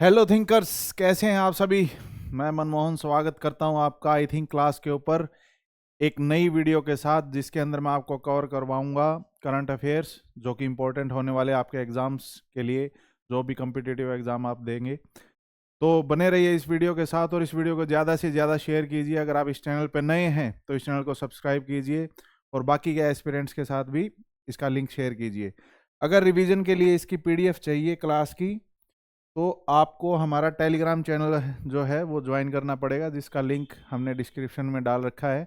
Hello thinkers, कैसे हैं आप सभी। मैं मनमोहन स्वागत करता हूं आपका आई थिंक क्लास के ऊपर एक नई वीडियो के साथ, जिसके अंदर मैं आपको कवर करवाऊंगा करंट अफेयर्स जो कि इम्पोर्टेंट होने वाले आपके एग्जाम्स के लिए, जो भी कम्पिटिटिव एग्जाम आप देंगे। तो बने रहिए इस वीडियो के साथ और इस वीडियो को ज़्यादा से ज़्यादा शेयर कीजिए। अगर आप इस चैनल पर नए हैं तो इस चैनल को सब्सक्राइब कीजिए और बाकी के एस्पिरेंट्स के साथ भी इसका लिंक शेयर कीजिए। अगर रिवीजन के लिए इसकी पीडीएफ चाहिए क्लास की, तो आपको हमारा टेलीग्राम चैनल जो है वो ज्वाइन करना पड़ेगा, जिसका लिंक हमने डिस्क्रिप्शन में डाल रखा है।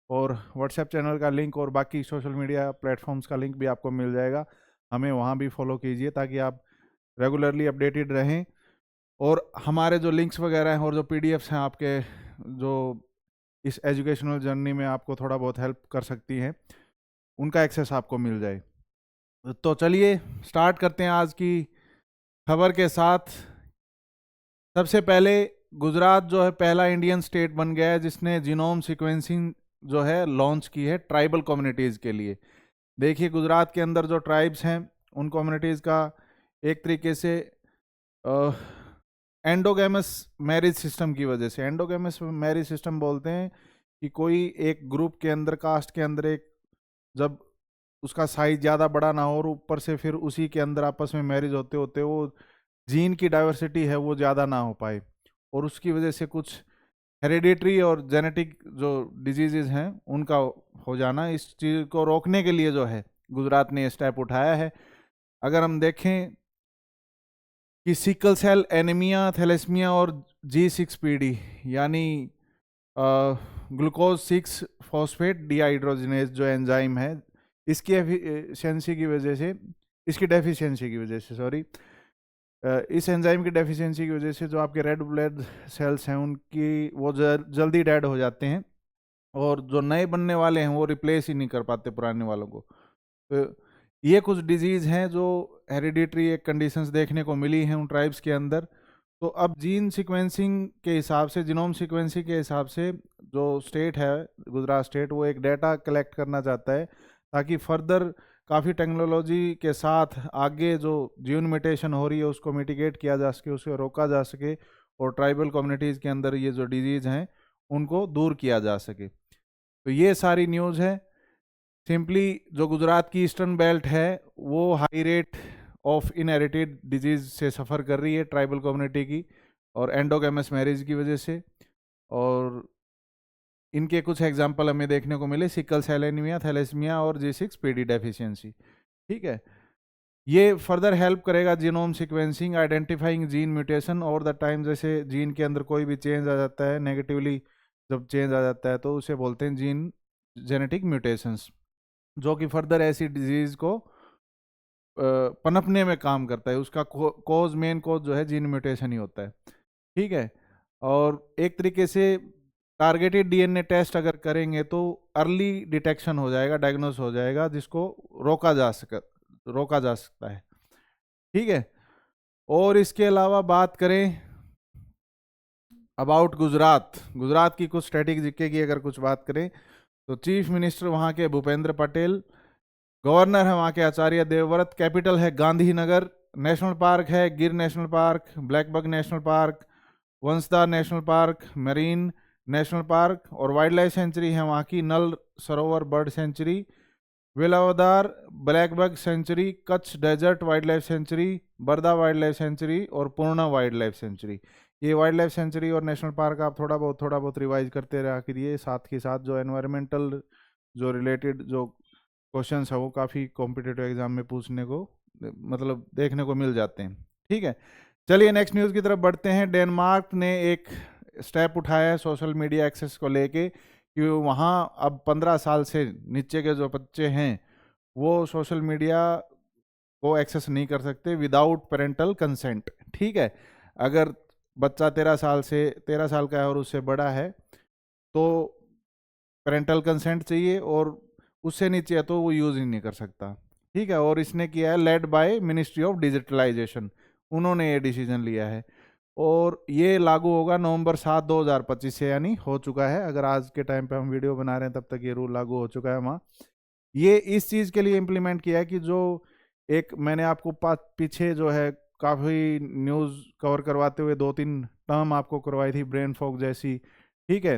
और व्हाट्सएप चैनल का लिंक और बाकी सोशल मीडिया प्लेटफॉर्म्स का लिंक भी आपको मिल जाएगा। हमें वहाँ भी फॉलो कीजिए ताकि आप रेगुलरली अपडेटेड रहें। और हमारे जो लिंक्स वगैरह हैं और जो पीडीएफ्स हैं आपके, जो इस एजुकेशनल जर्नी में आपको थोड़ा बहुत हेल्प कर सकती हैं, उनका एक्सेस आपको मिल जाए। तो चलिए स्टार्ट करते हैं आज की खबर के साथ। सबसे पहले गुजरात जो है पहला इंडियन स्टेट बन गया है जिसने जीनोम सीक्वेंसिंग जो है लॉन्च की है ट्राइबल कम्युनिटीज़ के लिए। देखिए, गुजरात के अंदर जो ट्राइब्स हैं उन कम्युनिटीज़ का एक तरीके से एंडोगेमस मैरिज सिस्टम की वजह से, एंडोगेमस मैरिज सिस्टम बोलते हैं कि कोई एक ग्रुप के अंदर, कास्ट के अंदर, एक जब उसका साइज ज़्यादा बड़ा ना हो और ऊपर से फिर उसी के अंदर आपस में मैरिज होते होते वो जीन की डाइवर्सिटी है वो ज़्यादा ना हो पाए, और उसकी वजह से कुछ हेरिडिटरी और जेनेटिक जो डिजीजेज हैं उनका हो जाना, इस चीज़ को रोकने के लिए जो है गुजरात ने स्टेप उठाया है। अगर हम देखें कि सिकल सेल एनीमिया, थैलेसीमिया और G6PD यानी ग्लूकोज 6 फॉस्फेट डिहाइड्रोजिनेज जो एंजाइम है, इसकी एफिशिएंसी की वजह से, इसकी डेफिशिएंसी की वजह से, सॉरी, इस एंजाइम की डेफिशिएंसी की वजह से जो आपके रेड ब्लड सेल्स हैं उनकी वो जल्दी डेड हो जाते हैं, और जो नए बनने वाले हैं वो रिप्लेस ही नहीं कर पाते पुराने वालों को। तो ये कुछ डिजीज़ हैं जो हेरिडिटरी एक कंडीशंस देखने को मिली हैं उन ट्राइब्स के अंदर। तो अब जीन सीक्वेंसिंग के हिसाब से, जीनोम सीक्वेंसिंग के हिसाब से जो स्टेट है गुजरात स्टेट, वो एक डाटा कलेक्ट करना चाहता है ताकि फर्दर काफ़ी टेक्नोलॉजी के साथ आगे जो जीन म्यूटेशन हो रही है उसको मिटिगेट किया जा सके, उसको रोका जा सके, और ट्राइबल कम्युनिटीज़ के अंदर ये जो डिजीज़ हैं उनको दूर किया जा सके। तो ये सारी न्यूज़ है। सिंपली जो गुजरात की ईस्टर्न बेल्ट है वो high rate of inherited disease से सफ़र कर रही है ट्राइबल कम्युनिटी की, और एंडोगेमस मैरिज की वजह से। और इनके कुछ एग्जाम्पल हमें देखने को मिले, सिकल सेल एनीमिया, थैलेसीमिया और G6PD डेफिशिएंसी। ठीक है, ये फर्दर हेल्प करेगा genome sequencing, identifying gene mutation over the time. जैसे जीन के अंदर कोई भी चेंज आ जाता है नेगेटिवली, जब चेंज आ जाता है तो उसे बोलते हैं जीन जेनेटिक म्यूटेशंस, जो कि फर्दर ऐसी डिजीज को पनपने में काम करता है। उसका कोज, मेन कोज जो है जीन म्यूटेशन ही होता है। ठीक है, और एक तरीके से टारगेटेड डीएनए टेस्ट अगर करेंगे तो अर्ली डिटेक्शन हो जाएगा, डायग्नोस हो जाएगा, जिसको रोका जा सकता है। ठीक है, और इसके अलावा बात करें अबाउट गुजरात, गुजरात की कुछ स्टैटिक जीके की अगर कुछ बात करें तो चीफ मिनिस्टर वहाँ के भूपेंद्र पटेल, गवर्नर है वहाँ के आचार्य देवव्रत, कैपिटल है गांधीनगर, नेशनल पार्क है Gir national park, blackbuck national park, Vansda national park, marine national park, और वाइल्ड लाइफ सेंचुरी है वहाँ की Nal Sarovar bird sanctuary, Velavadar blackbuck sanctuary, Kutch desert wild life sanctuary, Barda wild life sanctuary और पूर्णा वाइल्ड लाइफ सेंचुरी। ये वाइल्ड लाइफ सेंचुरी और national park आप थोड़ा बहुत रिवाइज करते रहा करिए। साथ ही साथ जो एनवायरमेंटल जो रिलेटेड जो क्वेश्चंस है वो काफ़ी कॉम्पिटिटिव एग्जाम में पूछने को, मतलब देखने को मिल जाते हैं। ठीक है, चलिए नेक्स्ट न्यूज़ की तरफ बढ़ते हैं। डेनमार्क ने एक स्टेप उठाया है सोशल मीडिया एक्सेस को लेके कि वहाँ अब 15 साल से नीचे के जो बच्चे हैं वो सोशल मीडिया को एक्सेस नहीं कर सकते विदाउट पेरेंटल कंसेंट। ठीक है, अगर बच्चा 13 साल का है और उससे बड़ा है तो पेरेंटल कंसेंट चाहिए, और उससे नीचे है तो वो यूज़ ही नहीं कर सकता। ठीक है, और इसने किया है led by ministry of digitalisation, उन्होंने ये डिसीजन लिया है, और ये लागू होगा नवंबर 7 2025 से, यानी हो चुका है। अगर आज के टाइम पे हम वीडियो बना रहे हैं तब तक ये रूल लागू हो चुका है वहाँ। ये इस चीज़ के लिए इम्प्लीमेंट किया है कि जो एक मैंने आपको पीछे जो है काफ़ी न्यूज़ कवर करवाते हुए 2-3 टर्म आपको करवाई थी, ब्रेन फॉग जैसी। ठीक है,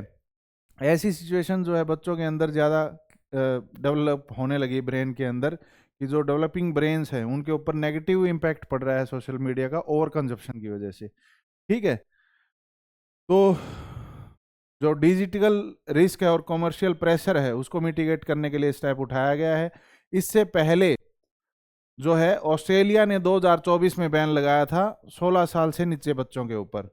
ऐसी सिचुएशन जो है बच्चों के अंदर ज़्यादा डेवलप होने लगी ब्रेन के अंदर, कि जो डेवलपिंग ब्रेन्स हैं उनके ऊपर नेगेटिव इम्पैक्ट पड़ रहा है सोशल मीडिया का ओवर कंजप्शन की वजह से। ठीक है, तो जो डिजिटल रिस्क है और कमर्शियल प्रेशर है उसको मिटिगेट करने के लिए स्टेप उठाया गया है। इससे पहले जो है ऑस्ट्रेलिया ने 2024 में बैन लगाया था 16 साल से नीचे बच्चों के ऊपर।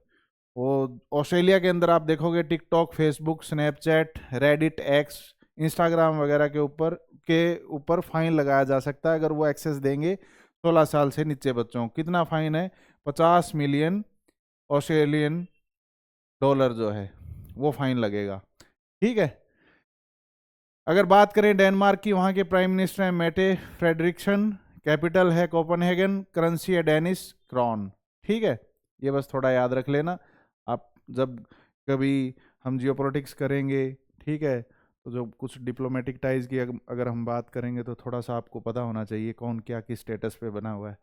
वो ऑस्ट्रेलिया के अंदर आप देखोगे TikTok, Facebook, Snapchat, Reddit, x, Instagram वगैरह के ऊपर फाइन लगाया जा सकता है अगर वो एक्सेस देंगे 16 साल से नीचे बच्चों को। कितना फाइन है? 50 मिलियन ऑस्ट्रेलियन डॉलर जो है वो फाइन लगेगा। ठीक है, अगर बात करें डेनमार्क की, वहाँ के प्राइम मिनिस्टर हैं मेटे फ्रेडरिक्सन, कैपिटल है कोपेनहेगन, करेंसी है डेनिश क्रॉन। ठीक है, ये बस थोड़ा याद रख लेना आप जब कभी हम जियोपॉलिटिक्स करेंगे। ठीक है, तो जो कुछ डिप्लोमेटिक टाइज की अगर हम बात करेंगे तो थोड़ा सा आपको पता होना चाहिए कौन क्या किस स्टेटस पे बना हुआ है।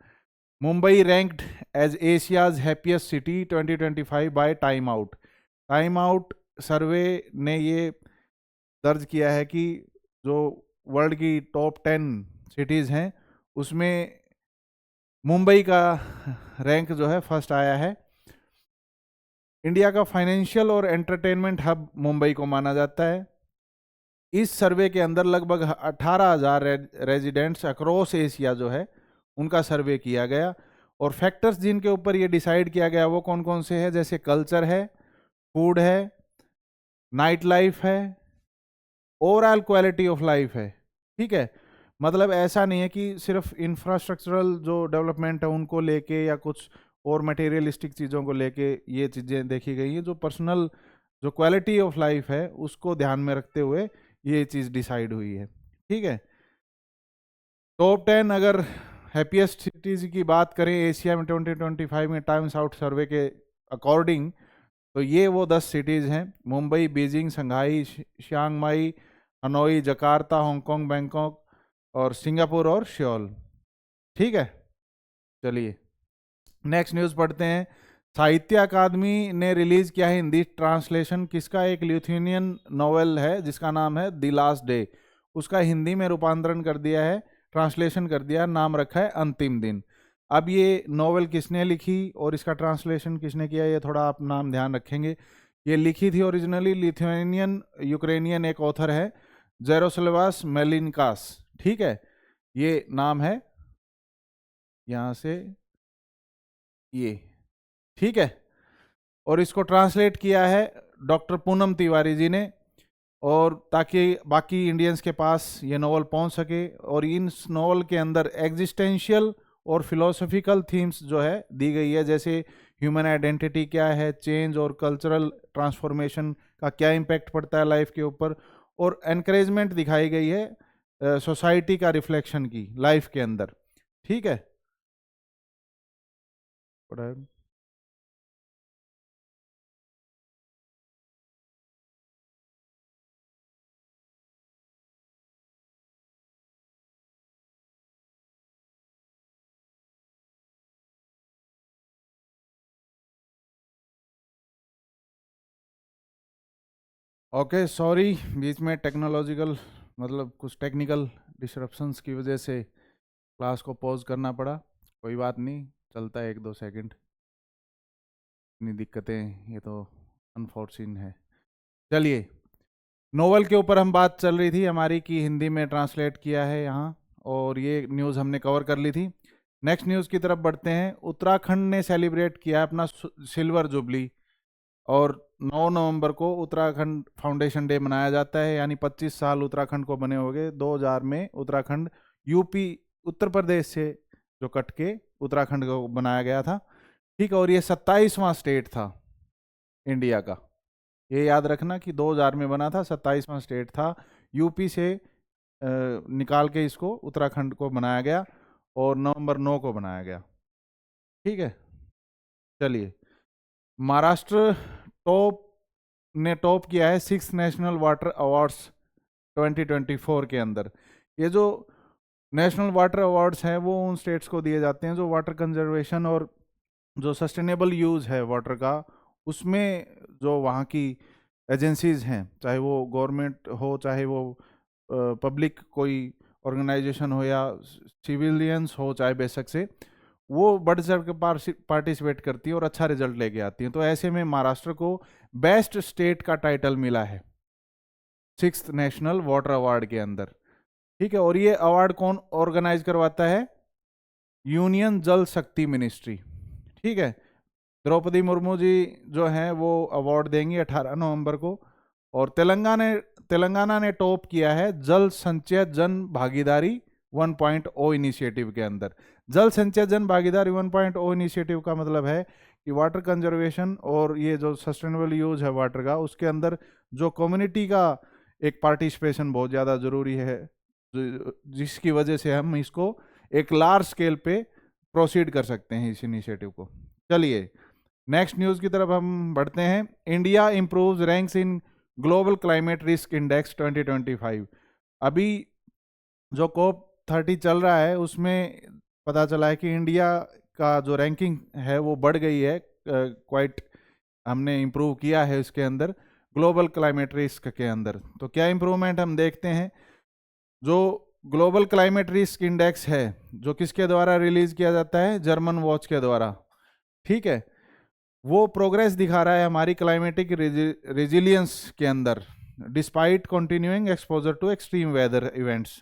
Mumbai ranked as Asia's happiest city 2025 by Time Out. Time Out survey ने ये दर्ज किया है कि जो वर्ल्ड की टॉप 10 सिटीज़ हैं उसमें मुंबई का रैंक जो है फर्स्ट आया है। इंडिया का फाइनेंशियल और एंटरटेनमेंट हब मुंबई को माना जाता है। इस सर्वे के अंदर लगभग 18,000 रेजिडेंट्स अक्रॉस एशिया जो है उनका सर्वे किया गया, और फैक्टर्स जिनके ऊपर ये डिसाइड किया गया वो कौन कौन से हैं, जैसे कल्चर है, फूड है, नाइट लाइफ है, ओवरऑल क्वालिटी ऑफ लाइफ है। ठीक है, मतलब ऐसा नहीं है कि सिर्फ इंफ्रास्ट्रक्चरल जो डेवलपमेंट है उनको लेके या कुछ और मटेरियलिस्टिक चीज़ों को लेके ये चीज़ें देखी गई हैं, जो पर्सनल जो क्वालिटी ऑफ लाइफ है उसको ध्यान में रखते हुए ये चीज़ डिसाइड हुई है। ठीक है, टॉप 10 अगर हैप्पीएस्ट सिटीज़ की बात करें एशिया में 2025 में टाइम्स आउट सर्वे के अकॉर्डिंग, तो ये वो 10 सिटीज़ हैं: मुंबई, बीजिंग, शंघाई, chiang माई, हनोई, जकार्ता, हांगकांग, बैंकॉक और सिंगापुर और सियोल। ठीक है, चलिए नेक्स्ट न्यूज़ पढ़ते हैं। साहित्य अकादमी ने रिलीज किया है हिंदी ट्रांसलेशन किसका? एक लिथुनियन नॉवेल है जिसका नाम है द लास्ट डे, उसका हिंदी में रूपांतरण कर दिया है, ट्रांसलेशन कर दिया, नाम रखा है अंतिम दिन। अब ये नॉवेल किसने लिखी और इसका ट्रांसलेशन किसने किया, ये थोड़ा आप नाम ध्यान रखेंगे। ये लिखी थी ओरिजिनली लिथुनियन यूक्रेनियन एक ऑथर है, जेरोस्लावास मेलिनकास। ठीक है, ये नाम है यहाँ से ये। ठीक है, और इसको ट्रांसलेट किया है डॉक्टर पूनम तिवारी जी ने, और ताकि बाकी इंडियंस के पास ये नॉवल पहुंच सके। और इन नॉवल के अंदर एग्जिस्टेंशियल और फिलोसफिकल थीम्स जो है दी गई है, जैसे ह्यूमन आइडेंटिटी क्या है, चेंज और कल्चरल ट्रांसफॉर्मेशन का क्या इम्पैक्ट पड़ता है लाइफ के ऊपर, और एनकरेजमेंट दिखाई गई है सोसाइटी का रिफ्लेक्शन की लाइफ के अंदर। ठीक है, ओके सॉरी, बीच में टेक्नोलॉजिकल मतलब कुछ टेक्निकल डिसरप्शंस की वजह से क्लास को पॉज करना पड़ा। कोई बात नहीं, चलता है 1-2 सेकंड, इतनी दिक्कतें, ये तो अनफॉर्चुन है। चलिए, नोवेल के ऊपर हम बात चल रही थी हमारी कि हिंदी में ट्रांसलेट किया है यहाँ, और ये न्यूज़ हमने कवर कर ली थी। नेक्स्ट न्यूज़ की तरफ बढ़ते हैं। उत्तराखंड ने सेलिब्रेट किया अपना सिल्वर जुबली, और 9 नवंबर को उत्तराखंड फाउंडेशन डे मनाया जाता है, यानी 25 साल उत्तराखंड को बने हो गए। 2000 में उत्तराखंड यूपी उत्तर प्रदेश से जो कट के उत्तराखंड को बनाया गया था। ठीक है, और ये 27वां स्टेट था इंडिया का, ये याद रखना कि 2000 में बना था, 27वां स्टेट था। यूपी से निकाल के इसको उत्तराखंड को बनाया गया, और नवंबर 9 को बनाया गया। ठीक है, चलिए, महाराष्ट्र ने टॉप किया है 6 नेशनल वाटर अवार्ड्स 2024 के अंदर। ये जो नेशनल वाटर अवार्ड्स हैं वो उन स्टेट्स को दिए जाते हैं जो वाटर कंजर्वेशन और जो सस्टेनेबल यूज़ है वाटर का, उसमें जो वहाँ की एजेंसीज हैं, चाहे वो गवर्नमेंट हो, चाहे वो पब्लिक कोई ऑर्गेनाइजेशन हो, या सिविलियंस हो, चाहे बेशक से, वो बढ़ चढ़ के पार्टिसिपेट करती है और अच्छा रिजल्ट लेके आती है। तो ऐसे में महाराष्ट्र को बेस्ट स्टेट का टाइटल मिला है 6th नेशनल वाटर अवार्ड के अंदर। ठीक है, और ये अवार्ड कौन ऑर्गेनाइज करवाता है? यूनियन जल शक्ति मिनिस्ट्री। ठीक है, द्रौपदी मुर्मू जी जो हैं वो अवार्ड देंगी 18 नवंबर को। और तेलंगाना ने टॉप किया है जल संचय जन भागीदारी 1.0 इनिशिएटिव के अंदर। जल संचय जन भागीदारी 1.0 इनिशिएटिव का मतलब है कि वाटर कंजर्वेशन और ये जो सस्टेनेबल यूज है वाटर का, उसके अंदर जो कम्युनिटी का एक पार्टिसिपेशन बहुत ज़्यादा ज़रूरी है, जिसकी वजह से हम इसको एक लार्ज स्केल पे प्रोसीड कर सकते हैं इस इनिशिएटिव को। चलिए नेक्स्ट न्यूज़ की तरफ हम बढ़ते हैं। India improves ranks in global climate risk index 2025। अभी जो COP 30 चल रहा है उसमें पता चला है कि इंडिया का जो रैंकिंग है वो बढ़ गई है, क्वाइट हमने इम्प्रूव किया है इसके अंदर ग्लोबल क्लाइमेट रिस्क के अंदर। तो क्या इम्प्रूवमेंट हम देखते हैं? जो ग्लोबल क्लाइमेट रिस्क इंडेक्स है, जो किसके द्वारा रिलीज किया जाता है? जर्मन वॉच के द्वारा। ठीक है, वो प्रोग्रेस दिखा रहा है हमारी क्लाइमेटिक रेजिलियंस के अंदर despite continuing exposure to extreme weather events.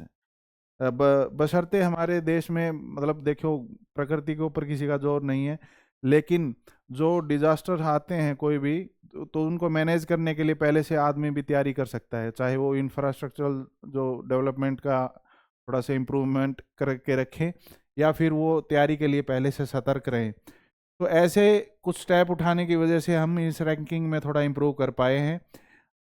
बशर्ते हमारे देश में, मतलब देखो, प्रकृति के ऊपर किसी का जोर नहीं है, लेकिन जो डिजास्टर आते हैं कोई भी, तो उनको मैनेज करने के लिए पहले से आदमी भी तैयारी कर सकता है, चाहे वो इंफ्रास्ट्रक्चरल जो डेवलपमेंट का थोड़ा सा इम्प्रूवमेंट करके रखें, या फिर वो तैयारी के लिए पहले से सतर्क रहें। तो ऐसे कुछ स्टेप उठाने की वजह से हम इस रैंकिंग में थोड़ा इम्प्रूव कर पाए हैं।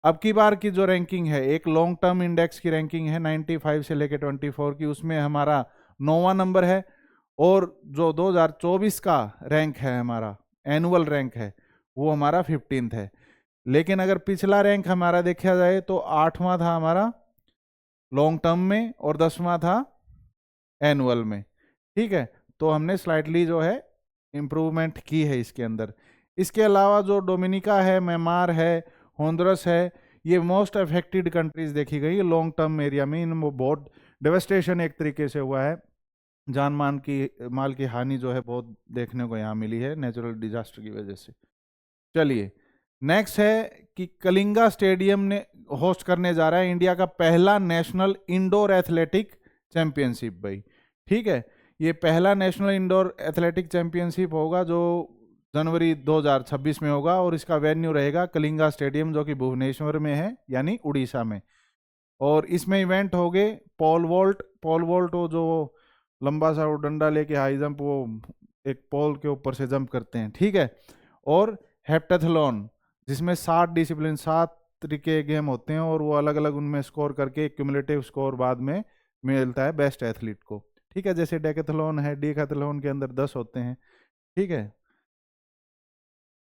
अब की बार की जो रैंकिंग है, एक लॉन्ग टर्म इंडेक्स की रैंकिंग है 95 से लेकर 24 की, उसमें हमारा 9वां नंबर है। और जो 2024 का रैंक है हमारा, एनुअल रैंक है, वो हमारा 15th है। लेकिन अगर पिछला रैंक हमारा देखा जाए तो 8वां था हमारा लॉन्ग टर्म में और 10वां था एनुअल में। ठीक है, तो हमने स्लाइटली जो है इम्प्रूवमेंट की है इसके अंदर। इसके अलावा जो डोमिनिका है, म्यांमार है, होंडुरस है, ये मोस्ट अफेक्टेड कंट्रीज देखी गई लॉन्ग टर्म एरिया में। इन बहुत डेवस्टेशन एक तरीके से हुआ है, जान माल की हानि जो है बहुत देखने को यहाँ मिली है नेचुरल डिजास्टर की वजह से। चलिए नेक्स्ट है कि कलिंगा स्टेडियम ने होस्ट करने जा रहा है इंडिया का पहला नेशनल इंडोर एथलेटिक चैंपियनशिप भाई। ठीक है, ये पहला नेशनल इंडोर एथलेटिक चैंपियनशिप होगा जो जनवरी 2026 में होगा, और इसका वेन्यू रहेगा कलिंगा स्टेडियम जो कि भुवनेश्वर में है, यानी उड़ीसा में। और इसमें इवेंट हो गए पोल वॉल्ट वो जो लंबा सा वो डंडा लेके हाई जंप, वो एक पोल के ऊपर से जंप करते हैं। ठीक है, और हेप्टाथलॉन, जिसमें 7 डिसिप्लिन 7 तरीके गेम होते हैं, और वो अलग अलग उनमें स्कोर करके क्यूमुलेटिव स्कोर बाद में मिलता है बेस्ट एथलीट को। ठीक है, जैसे डेकाथलॉन है, डेकाथलॉन के अंदर 10 होते हैं। ठीक है,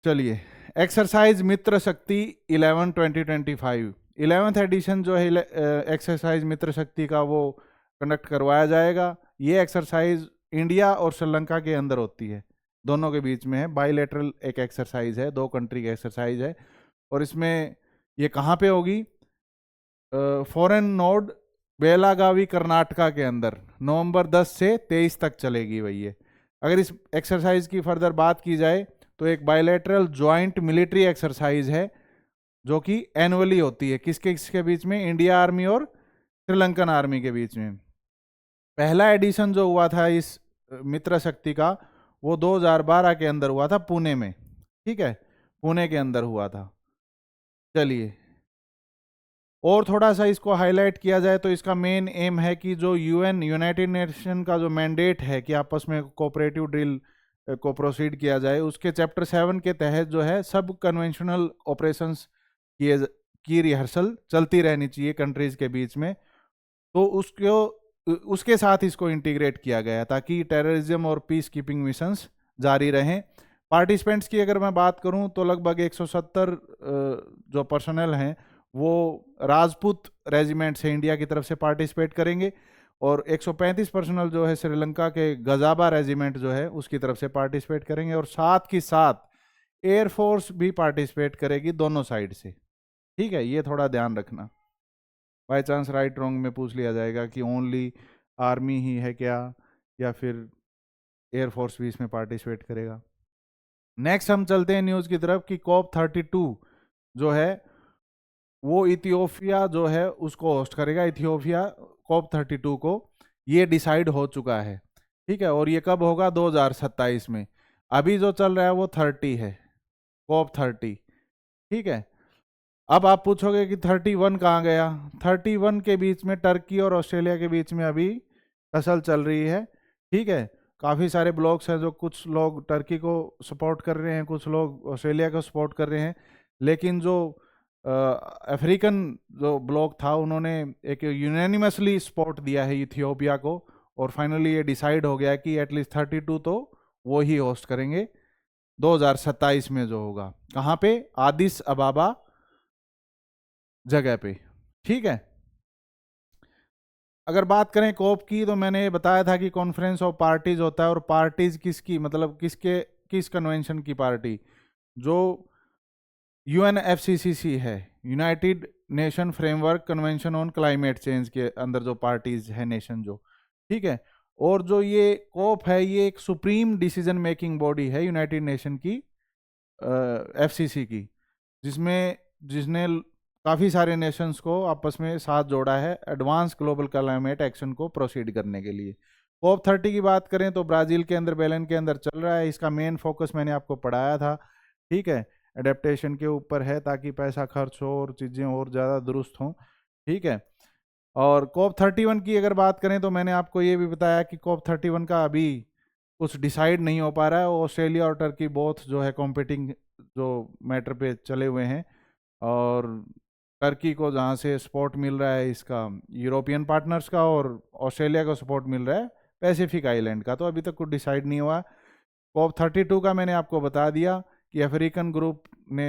चलिए एक्सरसाइज मित्र शक्ति 11 2025 11th एडिशन जो है एक्सरसाइज मित्र शक्ति का, वो कंडक्ट करवाया जाएगा। ये एक्सरसाइज इंडिया और श्रीलंका के अंदर होती है, दोनों के बीच में है, बाइलेटरल एक एक्सरसाइज है, 2 कंट्री की एक्सरसाइज है। और इसमें ये कहाँ पे होगी? फॉरेन नोड बेलागावी कर्नाटका के अंदर नवंबर 10 से 23 तक चलेगी भाई ये। अगर इस एक्सरसाइज की फर्दर बात की जाए तो एक बायलैटरल ज्वाइंट मिलिट्री एक्सरसाइज है जो कि एनुअली होती है। किसके किसके बीच में? इंडिया आर्मी और श्रीलंकन आर्मी के बीच में। पहला एडिशन जो हुआ था इस मित्र शक्ति का वो 2012 के अंदर हुआ था पुणे में। ठीक है, पुणे के अंदर हुआ था। चलिए और थोड़ा सा इसको हाईलाइट किया जाए तो इसका मेन एम है कि जो यूएन यूनाइटेड नेशन का जो मैंडेट है कि आपस में कोऑपरेटिव ड्रिल को प्रोसीड किया जाए, उसके चैप्टर 7 के तहत जो है सब कन्वेंशनल ऑपरेशंस की रिहर्सल चलती रहनी चाहिए कंट्रीज के बीच में। तो उसके साथ इसको इंटीग्रेट किया गया ताकि टेररिज्म और पीस कीपिंग मिशंस जारी रहें। पार्टिसिपेंट्स की अगर मैं बात करूं तो लगभग 170 जो पर्सनल हैं वो राजपूत रेजिमेंट से इंडिया की तरफ से पार्टिसिपेट करेंगे। और 135 पर्सनल जो है श्रीलंका के गजाबा रेजिमेंट जो है उसकी तरफ से पार्टिसिपेट करेंगे, और साथ ही साथ एयरफोर्स भी पार्टिसिपेट करेगी दोनों साइड से। ठीक है, ये थोड़ा ध्यान रखना, बाय चांस राइट रॉन्ग में पूछ लिया जाएगा कि ओनली आर्मी ही है क्या, या फिर एयरफोर्स भी इसमें पार्टिसिपेट करेगा। नेक्स्ट हम चलते हैं न्यूज़ की तरफ कि COP32 जो है वो इथियोपिया जो है उसको होस्ट करेगा। इथियोपिया COP32 को ये डिसाइड हो चुका है। ठीक है, और ये कब होगा? 2027 में। अभी जो चल रहा है वो 30 है, COP30। ठीक है, अब आप पूछोगे कि 31 कहाँ गया? 31 के बीच में टर्की और ऑस्ट्रेलिया के बीच में अभी फसल चल रही है। ठीक है, काफ़ी सारे ब्लॉक्स हैं, जो कुछ लोग टर्की को सपोर्ट कर रहे हैं, कुछ लोग ऑस्ट्रेलिया को सपोर्ट कर रहे हैं, लेकिन जो अफ्रीकन जो ब्लॉक था उन्होंने एक यूनानिमसली सपोर्ट दिया है इथियोपिया को, और फाइनली ये डिसाइड हो गया कि एटलीस्ट 32 तो वो ही होस्ट करेंगे 2027 में, जो होगा कहाँ पे? आदिस अबाबा जगह पे। ठीक है, अगर बात करें कोप की, तो मैंने बताया था कि कॉन्फ्रेंस ऑफ पार्टीज होता है, और पार्टीज किसकी, मतलब किस कन्वेंशन की पार्टी? जो UNFCCC है, United nation framework convention on climate change के अंदर जो पार्टीज है नेशन जो। ठीक है, और जो ये कोप है ये एक सुप्रीम डिसीजन मेकिंग बॉडी है यूनाइटेड नेशन की, FCC की, जिसने काफ़ी सारे नेशंस को आपस में साथ जोड़ा है एडवांस ग्लोबल क्लाइमेट एक्शन को प्रोसीड करने के लिए। COP30 की बात करें तो ब्राज़ील के अंदर, बेलन के अंदर चल रहा है। इसका मेन फोकस मैंने आपको पढ़ाया था। ठीक है, एडेप्टेशन के ऊपर है, ताकि पैसा खर्च हो और चीज़ें और ज़्यादा दुरुस्त हों। ठीक है, और COP31 की अगर बात करें तो मैंने आपको ये भी बताया कि COP31 का अभी कुछ डिसाइड नहीं हो पा रहा है। ऑस्ट्रेलिया और टर्की बोथ जो है कॉम्पिटिंग जो मैटर पे चले हुए हैं, और टर्की को जहाँ से सपोर्ट मिल रहा है इसका यूरोपियन पार्टनर्स का, और ऑस्ट्रेलिया को सपोर्ट मिल रहा है पैसिफिक आइलैंड का। तो अभी तक कुछ डिसाइड नहीं हुआ। COP32 का मैंने आपको बता दिया कि अफ्रीकन ग्रुप ने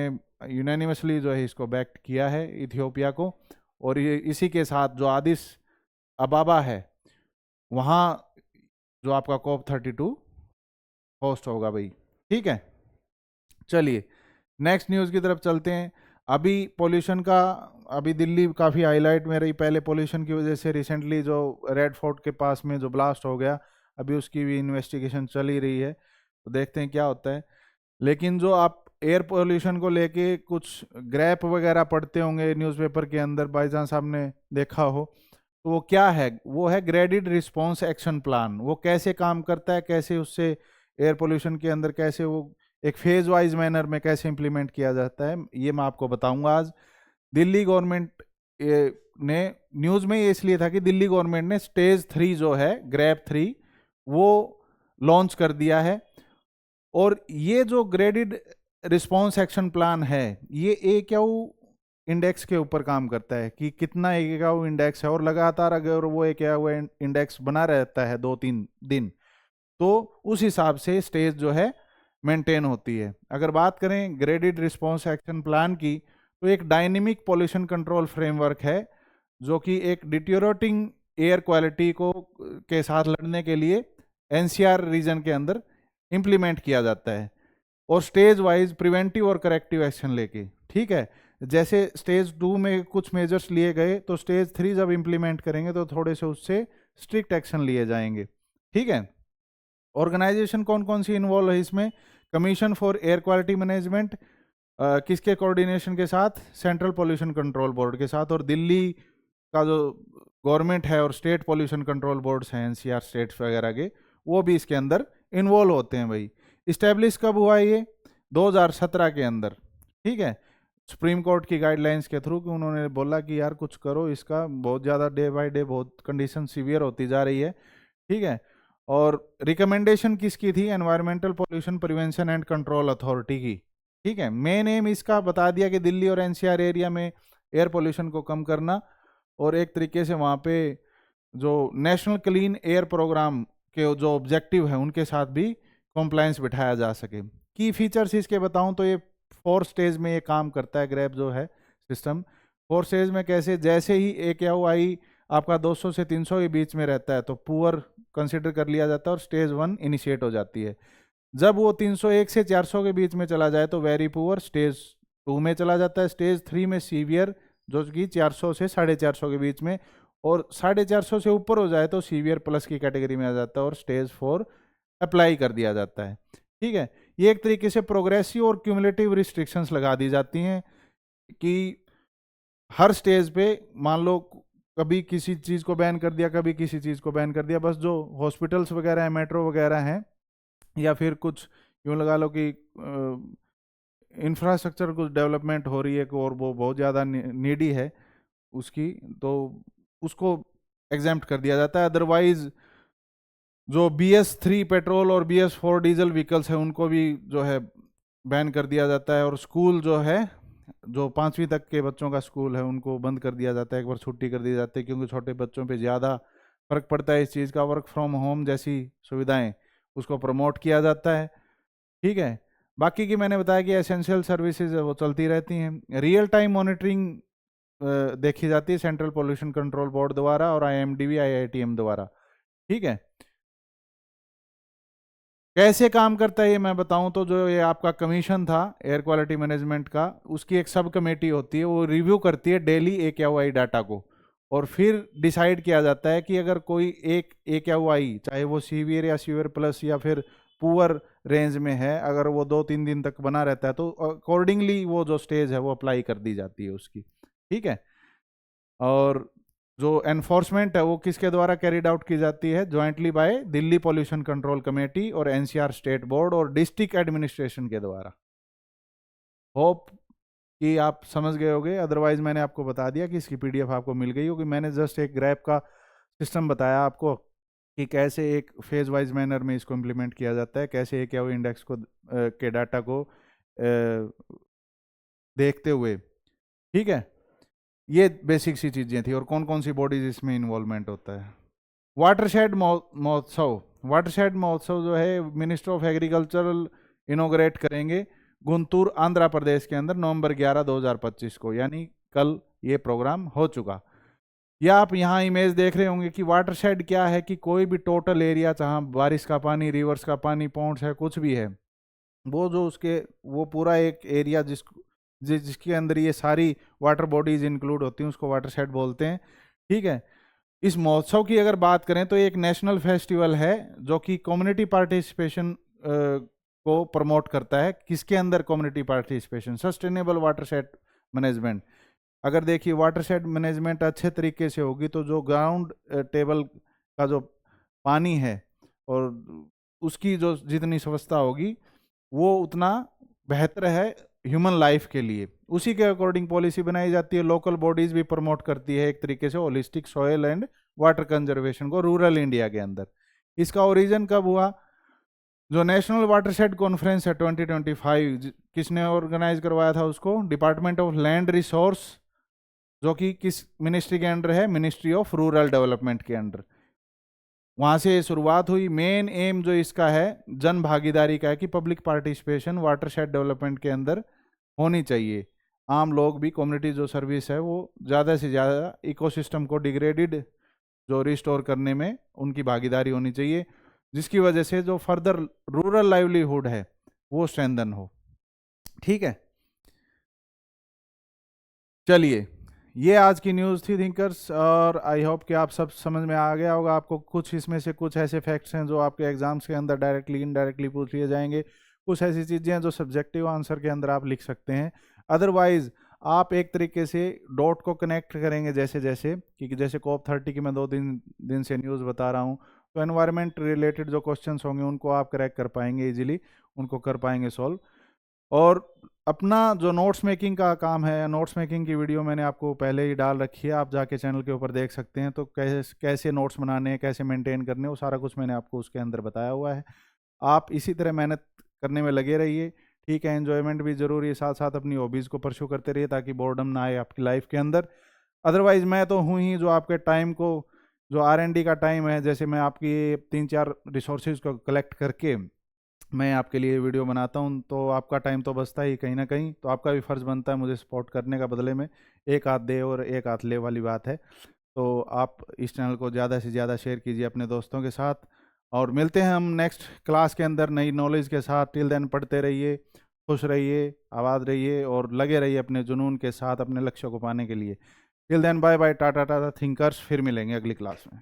यूनानिमसली जो है इसको बैक किया है इथियोपिया को, और ये इसी के साथ जो आदिस अबाबा है वहाँ जो आपका COP32 होस्ट होगा भाई। ठीक है, चलिए नेक्स्ट न्यूज़ की तरफ चलते हैं। अभी पोल्यूशन का, अभी दिल्ली काफ़ी हाईलाइट में रही पहले पोल्यूशन की वजह से। रिसेंटली जो रेड फोर्ट के पास में जो ब्लास्ट हो गया, अभी उसकी भी इन्वेस्टिगेशन चल ही रही है, तो देखते हैं क्या होता है। लेकिन जो आप एयर पोल्यूशन को लेके कुछ ग्रैप वगैरह पढ़ते होंगे न्यूज़पेपर के अंदर, बाई चांस आपने देखा हो, तो वो क्या है? वो है ग्रेडेड रिस्पॉन्स एक्शन प्लान। वो कैसे काम करता है, कैसे उससे एयर पोल्यूशन के अंदर कैसे वो एक फेज वाइज मैनर में कैसे इंप्लीमेंट किया जाता है, ये मैं आपको बताऊंगा आज। दिल्ली गवर्नमेंट ने, न्यूज़ में ये इसलिए था कि दिल्ली गवर्नमेंट ने स्टेज 3 जो है ग्रैप 3 वो लॉन्च कर दिया है। और ये जो ग्रेडेड रिस्पॉन्स एक्शन प्लान है ये AQAU इंडेक्स के ऊपर काम करता है कि कितना AQAU इंडेक्स है, और लगातार अगर वो AQAU इंडेक्स बना रहता है 2-3 दिन, तो उस हिसाब से स्टेज जो है मेंटेन होती है। अगर बात करें ग्रेडेड रिस्पॉन्स एक्शन प्लान की, तो एक डायनेमिक पॉल्यूशन कंट्रोल फ्रेमवर्क है, जो कि एक डिटेरियोरेटिंग एयर क्वालिटी को के साथ लड़ने के लिए NCR रीजन के अंदर इम्प्लीमेंट किया जाता है, और स्टेज वाइज प्रिवेंटिव और करेक्टिव एक्शन लेके। ठीक है, जैसे स्टेज 2 में कुछ मेजर्स लिए गए, तो स्टेज 3 जब इम्प्लीमेंट करेंगे तो थोड़े से उससे स्ट्रिक्ट एक्शन लिए जाएंगे। ठीक है, ऑर्गेनाइजेशन कौन कौन सी इन्वॉल्व है इसमें? Commission for air quality management, किसके कोऑर्डिनेशन के साथ? सेंट्रल पोल्यूशन कंट्रोल बोर्ड के साथ, और दिल्ली का जो गवर्नमेंट है और स्टेट पोल्यूशन कंट्रोल बोर्ड्स हैं NCR स्टेट्स वगैरह के, वो भी इसके अंदर इन्वॉल्व होते हैं भाई। इस्टेब्लिश कब हुआ ये? 2017 के अंदर। ठीक है, सुप्रीम कोर्ट की गाइडलाइंस के थ्रू, कि उन्होंने बोला कि यार कुछ करो, इसका बहुत ज़्यादा डे बाय डे बहुत कंडीशन सीवियर होती जा रही है। ठीक है, और रिकमेंडेशन किसकी थी? Environmental pollution prevention and control authority की। ठीक है, मेन एम इसका बता दिया कि दिल्ली और NCR एरिया में एयर पोल्यूशन को कम करना, और एक तरीके से वहाँ पे जो नेशनल क्लीन एयर प्रोग्राम के जो ऑब्जेक्टिव है उनके साथ भी कॉम्प्लायंस बिठाया जा सके। की फीचर्स इसके बताऊं तो ये 4 स्टेज में ये काम करता है ग्रैप जो है सिस्टम। 4 स्टेज में कैसे? जैसे ही AQAU आपका 200 से 300 के बीच में रहता है तो पुअर कंसिडर कर लिया जाता है और स्टेज 1 इनिशिएट हो जाती है। जब वो 301 से 400 के बीच में चला जाए तो वेरी पुअर स्टेज 2 में चला जाता है। स्टेज 3 में सीवियर, जो कि 400 से 450 के बीच में, और 450 से ऊपर हो जाए तो सीवियर प्लस की कैटेगरी में आ जाता है और स्टेज 4 अप्लाई कर दिया जाता है। ठीक है, ये एक तरीके से प्रोग्रेसिव और क्यूमुलेटिव रिस्ट्रिक्शंस लगा दी जाती हैं कि हर स्टेज पे मान लो कभी किसी चीज़ को बैन कर दिया, कभी किसी चीज़ को बैन कर दिया। बस जो हॉस्पिटल्स वगैरह हैं, मेट्रो वगैरह हैं, या फिर कुछ यूँ लगा लो कि इंफ्रास्ट्रक्चर कुछ डेवलपमेंट हो रही है और वो बहुत ज़्यादा नीडी है उसकी, तो उसको एग्जेम्प्ट कर दिया जाता है। अदरवाइज जो BS3 पेट्रोल और BS4 डीजल व्हीकल्स हैं उनको भी जो है बैन कर दिया जाता है। और स्कूल जो है, जो 5वीं तक के बच्चों का स्कूल है, उनको बंद कर दिया जाता है, एक बार छुट्टी कर दी जाती है, क्योंकि छोटे बच्चों पे ज़्यादा फर्क पड़ता है इस चीज़ का। वर्क फ्रॉम होम जैसी सुविधाएं उसको प्रमोट किया जाता है। ठीक है, बाकी की मैंने बताया कि एसेंशियल सर्विसेज वो चलती रहती हैं। रियल टाइम मॉनिटरिंग देखी जाती है सेंट्रल पोल्यूशन कंट्रोल बोर्ड द्वारा और IMDB IITM द्वारा। ठीक है, कैसे काम करता है ये मैं बताऊं तो जो ये आपका कमीशन था एयर क्वालिटी मैनेजमेंट का, उसकी एक सब कमेटी होती है, वो रिव्यू करती है डेली AQI डाटा को, और फिर डिसाइड किया जाता है कि अगर कोई एक AQI, चाहे वो सीवियर या सीवियर प्लस या फिर पुअर रेंज में है, अगर वो 2-3 दिन तक बना रहता है तो अकॉर्डिंगली वो जो स्टेज है वो अप्लाई कर दी जाती है उसकी। ठीक है, और जो एनफोर्समेंट है वो किसके द्वारा कैरिड आउट की जाती है? Jointly by Delhi pollution control committee और NCR स्टेट बोर्ड और डिस्ट्रिक्ट एडमिनिस्ट्रेशन के द्वारा। होप कि आप समझ गए होंगे, अदरवाइज मैंने आपको बता दिया कि इसकी PDF आपको मिल गई होगी। मैंने जस्ट एक ग्राफ का सिस्टम बताया आपको कि कैसे एक फेज वाइज मैनर में इसको इम्प्लीमेंट किया जाता है, कैसे एक AQI इंडेक्स को के डाटा को देखते हुए। ठीक है, ये बेसिक सी चीज़ें थी। और कौन कौन सी बॉडीज इसमें इन्वॉल्वमेंट होता है। वाटरशेड महोत्सव, वाटरशेड महोत्सव जो है मिनिस्टर ऑफ एग्रीकल्चरल इनोग्रेट करेंगे गुंटूर आंध्र प्रदेश के अंदर नवंबर 11 2025 को, यानी कल ये प्रोग्राम हो चुका। या आप यहाँ इमेज देख रहे होंगे कि वाटरशेड क्या है, कि कोई भी टोटल एरिया, चाहे बारिश का पानी, रिवर्स का पानी, पॉन्ड्स है, कुछ भी है, वो जो उसके वो पूरा एक एरिया जिसके अंदर ये सारी वाटर बॉडीज इंक्लूड होती हैं उसको वाटरशेड बोलते हैं। ठीक है, इस महोत्सव की अगर बात करें तो एक नेशनल फेस्टिवल है जो कि कम्युनिटी पार्टिसिपेशन को प्रमोट करता है। किसके अंदर community participation? Sustainable watershed management. अगर देखिए वाटरशेड मैनेजमेंट अच्छे तरीके से होगी तो जो ग्राउंड टेबल का जो पानी है और उसकी जो जितनी स्वच्छता होगी वो उतना बेहतर है ह्यूमन लाइफ के लिए। उसी के अकॉर्डिंग पॉलिसी बनाई जाती है। लोकल बॉडीज भी प्रमोट करती है एक तरीके से holistic soil and water conservation को रूरल इंडिया के अंदर। इसका ओरिजिन कब हुआ? जो नेशनल वाटरशेड कॉन्फ्रेंस है 2025, किसने ऑर्गेनाइज करवाया था उसको? डिपार्टमेंट ऑफ लैंड रिसोर्स, जो कि किस मिनिस्ट्री के अंडर है? मिनिस्ट्री ऑफ रूरल डेवलपमेंट के अंडर। वहाँ से शुरुआत हुई। मेन एम जो इसका है जन भागीदारी का है कि पब्लिक पार्टिसिपेशन वाटरशेड डेवलपमेंट के अंदर होनी चाहिए। आम लोग भी, कम्युनिटी जो सर्विस है वो ज़्यादा से ज़्यादा इकोसिस्टम को डिग्रेडेड जो रिस्टोर करने में उनकी भागीदारी होनी चाहिए, जिसकी वजह से जो फर्दर रूरल लाइवलीहुड है वो स्ट्रेंथन हो। ठीक है, चलिए ये आज की न्यूज़ थी थिंकर्स, और आई होप कि आप सब समझ में आ गया होगा आपको। कुछ इसमें से कुछ ऐसे फैक्ट्स हैं जो आपके एग्जाम्स के अंदर डायरेक्टली इनडायरेक्टली पूछ लिए जाएंगे, कुछ ऐसी चीज़ें हैं जो सब्जेक्टिव आंसर के अंदर आप लिख सकते हैं। अदरवाइज आप एक तरीके से डॉट को कनेक्ट करेंगे जैसे जैसे, क्योंकि जैसे COP30 की मैं 2-3 दिन से न्यूज़ बता रहा हूँ, तो एनवायरनमेंट रिलेटेड जो क्वेश्चंस होंगे उनको आप क्रैक कर पाएंगे इजीली, उनको कर पाएंगे सॉल्व। और अपना जो नोट्स मेकिंग का काम है, नोट्स मेकिंग की वीडियो मैंने आपको पहले ही डाल रखी है, आप जाके चैनल के ऊपर देख सकते हैं। तो कैसे नोट्स बनाने हैं, कैसे मेंटेन करने, वो सारा कुछ मैंने आपको उसके अंदर बताया हुआ है। आप इसी तरह मेहनत करने में लगे रहिए। ठीक है, एन्जॉयमेंट भी ज़रूरी है, साथ साथ अपनी हॉबीज़ को परस्यू करते रहिए ताकि बोर्डम ना आए आपकी लाइफ के अंदर। अदरवाइज मैं तो हूँ ही जो आपके टाइम को, जो R&D का टाइम है, जैसे मैं आपकी 3-4 रिसोर्सेज को कलेक्ट करके मैं आपके लिए वीडियो बनाता हूं, तो आपका टाइम तो बचता ही कहीं ना कहीं, तो आपका भी फ़र्ज़ बनता है मुझे सपोर्ट करने का, बदले में एक हाथ दे और एक हाथ ले वाली बात है। तो आप इस चैनल को ज़्यादा से ज़्यादा शेयर कीजिए अपने दोस्तों के साथ, और मिलते हैं हम नेक्स्ट क्लास के अंदर नई नॉलेज के साथ। टिल देन पढ़ते रहिए, खुश रहिए, आबाद रहिए और लगे रहिए अपने जुनून के साथ अपने लक्ष्य को पाने के लिए। Till then bye bye, tata tata thinkers. फिर मिलेंगे अगली क्लास में।